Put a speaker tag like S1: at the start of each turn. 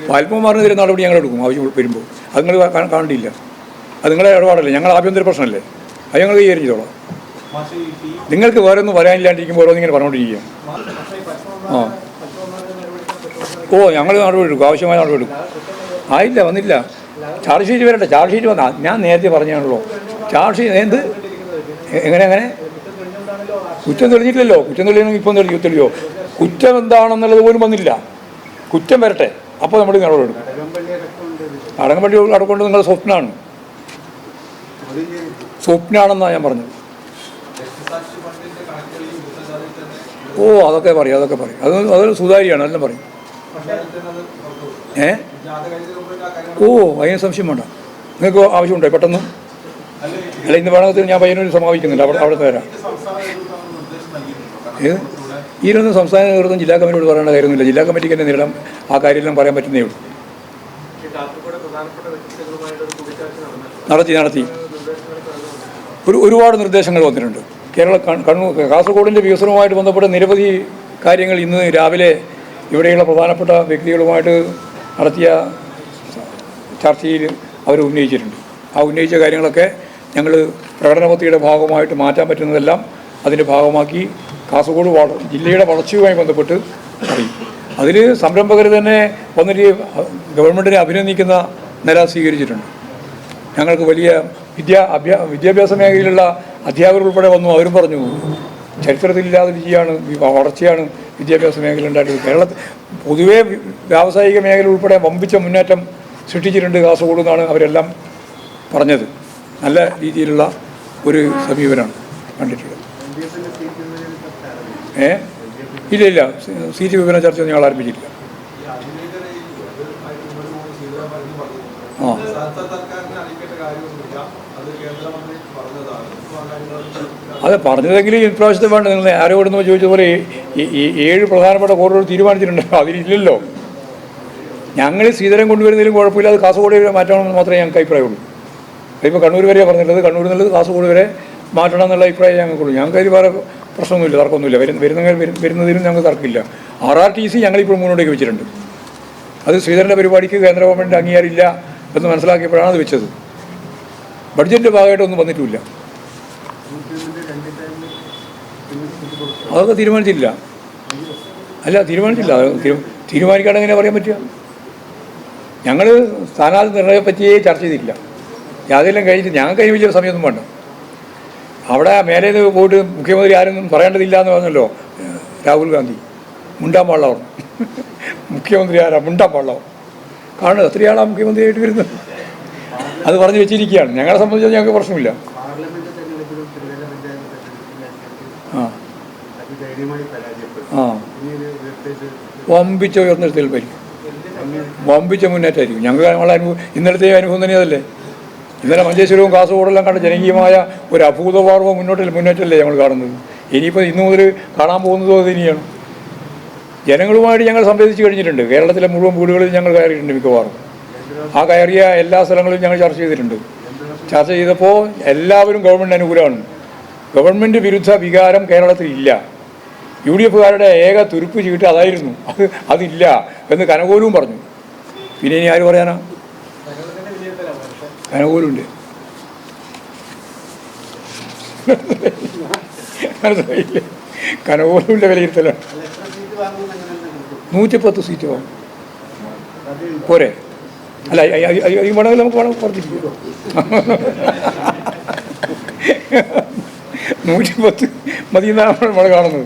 S1: വായ്പമാറിനെതിരെ നടപടി ഞങ്ങൾ എടുക്കും ആവശ്യം വരുമ്പോൾ. അത് നിങ്ങൾ കാണേണ്ടിയില്ല. അത് നിങ്ങളെ ഇടപാടല്ലേ, ഞങ്ങൾ ആഭ്യന്തര പ്രശ്നമല്ലേ, അത് ഞങ്ങൾ കൈകാര്യം ചെയ്തോളാം. നിങ്ങൾക്ക് വേറെ ഒന്നും പറയാനില്ലാണ്ടിരിക്കുമ്പോൾ ഓരോന്നിങ്ങനെ പറഞ്ഞുകൊണ്ടിരിക്കുക. ഞങ്ങൾ നടപടി എടുക്കും, ആവശ്യമായ നടപടി എടുക്കും. ആയില്ല, വന്നില്ല. ചാർജ് ഷീറ്റ് വരട്ടെ. ചാർജ് ഷീറ്റ് വന്നാൽ ഞാൻ നേരത്തെ പറഞ്ഞാണല്ലോ. ചാർജ് ഷീറ്റ് എന്ത് എങ്ങനെ കുറ്റം തെളിഞ്ഞിട്ടില്ലല്ലോ. കുറ്റം തെളിയണമെങ്കിൽ ഇപ്പം തെളിയോ? കുറ്റം എന്താണെന്നുള്ളത് പോലും വന്നില്ല. കുറ്റം വരട്ടെ, അപ്പോൾ നമ്മൾ നടപടി എടുക്കും. അടങ്ങംപള്ളി അടക്കൊണ്ട് നിങ്ങളുടെ സ്വപ്നാണെന്നാണ് ഞാൻ പറഞ്ഞത്. അതൊക്കെ പറയും. അതൊരു സുതാര്യമാണ്, എല്ലാം പറയും. അതിന് സംശയം വേണ്ട. നിങ്ങൾക്ക് ആവശ്യമുണ്ടോ പെട്ടെന്ന്? അല്ല, ഇന്ന് വേണമെങ്കിൽ ഞാൻ പയ്യന്നൂർ സമാപിക്കുന്നില്ല, അവിടെ തരാം. ഇതിനൊന്നും സംസ്ഥാന നേതൃത്വം ജില്ലാ കമ്മിറ്റിയോട് പറയേണ്ട കാര്യമൊന്നുമില്ല. ജില്ലാ കമ്മിറ്റിക്ക് തന്നെ നേരിടാം. ആ കാര്യമെല്ലാം പറയാൻ പറ്റുന്നേ ഉള്ളൂ. നടത്തി ഒരുപാട് നിർദ്ദേശങ്ങൾ വന്നിട്ടുണ്ട്. കാസർഗോഡിൻ്റെ വികസനവുമായിട്ട് ബന്ധപ്പെട്ട നിരവധി കാര്യങ്ങൾ ഇന്ന് രാവിലെ ഇവിടെയുള്ള പ്രധാനപ്പെട്ട വ്യക്തികളുമായിട്ട് നടത്തിയ ചർച്ചയിൽ അവർ ഉന്നയിച്ചിട്ടുണ്ട്. ആ ഉന്നയിച്ച കാര്യങ്ങളൊക്കെ ഞങ്ങൾ പ്രകടനപത്രികയുടെ ഭാഗമായിട്ട് മാറ്റാൻ പറ്റുന്നതെല്ലാം അതിൻ്റെ ഭാഗമാക്കി കാസർഗോഡ് ജില്ലയുടെ വളർച്ചയുമായി ബന്ധപ്പെട്ട് പറയും. അതിൽ സംരംഭകർ തന്നെ വന്നിട്ട് ഗവൺമെൻറ്റിനെ അഭിനന്ദിക്കുന്ന നില സ്വീകരിച്ചിട്ടുണ്ട്. ഞങ്ങൾക്ക് വലിയ വിദ്യാഭ്യാസ മേഖലയിലുള്ള അധ്യാപകർ ഉൾപ്പെടെ വന്നു. അവരും പറഞ്ഞു ചരിത്രത്തിലില്ലാതെ വളർച്ചയാണ് വിദ്യാഭ്യാസ മേഖല ഉണ്ടായിട്ടുള്ളത്. കേരളത്തിൽ പൊതുവേ വ്യാവസായിക മേഖല ഉൾപ്പെടെ വമ്പിച്ച മുന്നേറ്റം സൃഷ്ടിച്ചിട്ടുണ്ട് കാസർഗോഡ് എന്നാണ് അവരെല്ലാം പറഞ്ഞത്. നല്ല രീതിയിലുള്ള ഒരു സമീപനമാണ് കണ്ടിട്ടുള്ളത്. ഇല്ല, സീറ്റ് വിഭജന ചർച്ച ഞങ്ങൾ ആരംഭിച്ചിട്ടില്ല. അത് പറഞ്ഞതെങ്കിൽ ഇപ്രാവശ്യത്തെ വേണ്ട. നിങ്ങൾ ആരോടെന്ന് ചോദിച്ചതുപോലെ ഈ 7 പ്രധാനപ്പെട്ട കോറിഡോർ തീരുമാനിച്ചിട്ടുണ്ട്. അതിലില്ലല്ലോ. ഞങ്ങൾ ശ്രീധരൻ കൊണ്ടുവരുന്നതിലും കുഴപ്പമില്ല. അത് കാസർഗോഡ് മാറ്റണമെന്ന് മാത്രമേ ഞങ്ങൾക്ക് അഭിപ്രായമുള്ളൂ. ഇപ്പോൾ കണ്ണൂർ വരെയാണ് പറഞ്ഞിട്ടുള്ളത്. കണ്ണൂർ എന്നുള്ളത് കാസർഗോഡ് വരെ മാറ്റണം എന്നുള്ള അഭിപ്രായം ഞങ്ങൾക്കുള്ളൂ. ഞങ്ങൾക്ക് അതിൽ വേറെ പ്രശ്നമൊന്നുമില്ല, തർക്കമൊന്നുമില്ല. വരുന്നതിനും ഞങ്ങൾക്ക് തർക്കമില്ല. RRTC ഞങ്ങളിപ്പോൾ മുന്നോട്ടേക്ക് വെച്ചിട്ടുണ്ട്. അത് ശ്രീധരൻ്റെ പരിപാടിക്ക് കേന്ദ്ര ഗവൺമെൻറ് അംഗീകാരമില്ല എന്ന് മനസ്സിലാക്കിയപ്പോഴാണ് അത് വെച്ചത്. ബഡ്ജറ്റിൻ്റെ ഭാഗമായിട്ടൊന്നും വന്നിട്ടില്ല. അതൊക്കെ തീരുമാനിച്ചില്ല. തീരുമാനിക്കാണ്ട് എങ്ങനെ പറയാൻ പറ്റുക? ഞങ്ങൾ സ്ഥാനാർത്ഥി നിർണയം പറ്റിയേ ചർച്ച ചെയ്തിട്ടില്ല. അതെല്ലാം കഴിഞ്ഞിട്ട് ഞങ്ങൾക്ക് അതിന് വലിയ സമയമൊന്നും വേണ്ട. അവിടെ മേലെ പോയിട്ട് മുഖ്യമന്ത്രി ആരൊന്നും പറയേണ്ടതില്ല എന്ന് പറഞ്ഞല്ലോ രാഹുൽ ഗാന്ധി. മുണ്ടാൻ പാടില്ല. മുഖ്യമന്ത്രി ആരാ? മുണ്ടാൻ പാടില്ല. കാരണം എത്രയാളാണ് മുഖ്യമന്ത്രിയായിട്ട് വരുന്നത്? അത് പറഞ്ഞു വെച്ചിരിക്കുകയാണ്. ഞങ്ങളെ സംബന്ധിച്ച് ഞങ്ങൾക്ക് പ്രശ്നമില്ല. വമ്പിച്ച ഉയർന്നിടത്തിൽ വരും. വമ്പിച്ച മുന്നേറ്റമായിരിക്കും. ഞങ്ങൾക്ക് നമ്മളെ ഇന്നലത്തെ അനുഭവം തന്നെ അതല്ലേ. ഇന്നലെ മഞ്ചേശ്വരവും കാസർഗോഡെല്ലാം കണ്ട ജനകീയമായ ഒരു അഭൂതപൂർവ്വ മുന്നേറ്റമല്ലേ ഞങ്ങൾ കാണുന്നത്. ഇനിയിപ്പോൾ ഇന്നു മുതൽ കാണാൻ പോകുന്നതും അത് തന്നെയാണ്. ജനങ്ങളുമായിട്ട് ഞങ്ങൾ സംവദിച്ച് കഴിഞ്ഞിട്ടുണ്ട്. കേരളത്തിലെ മുഴുവൻ വീടുകളിൽ ഞങ്ങൾ കയറിയിട്ടുണ്ട്. മിക്കവാറും ആ കയറിയ എല്ലാ സ്ഥലങ്ങളിലും ഞങ്ങൾ ചർച്ച ചെയ്തിട്ടുണ്ട്. ചർച്ച ചെയ്തപ്പോൾ എല്ലാവരും ഗവൺമെൻറ് അനുകൂലമാണ്. ഗവൺമെൻറ് വിരുദ്ധ വികാരം കേരളത്തിലില്ല. UDFകാരുടെ ഏക തുരുപ്പ് ചീട്ട് അതായിരുന്നു. അതില്ല എന്ന് കനകോലും പറഞ്ഞു. പിന്നെ ഇനി ആര് പറയാനാ? കനകോലുണ്ട്. മനസ്സിലായില്ലേ? കനകോലുവിൻ്റെ വിലയിരുത്തലാണ്. 110 സീറ്റ് വാങ്ങും. പോരെ? അല്ല, ഈ വേണമെങ്കിൽ നമുക്ക് വർദ്ധിപ്പിക്കും. 110 മതി എന്നാണ് നമ്മൾ കാണുന്നത്.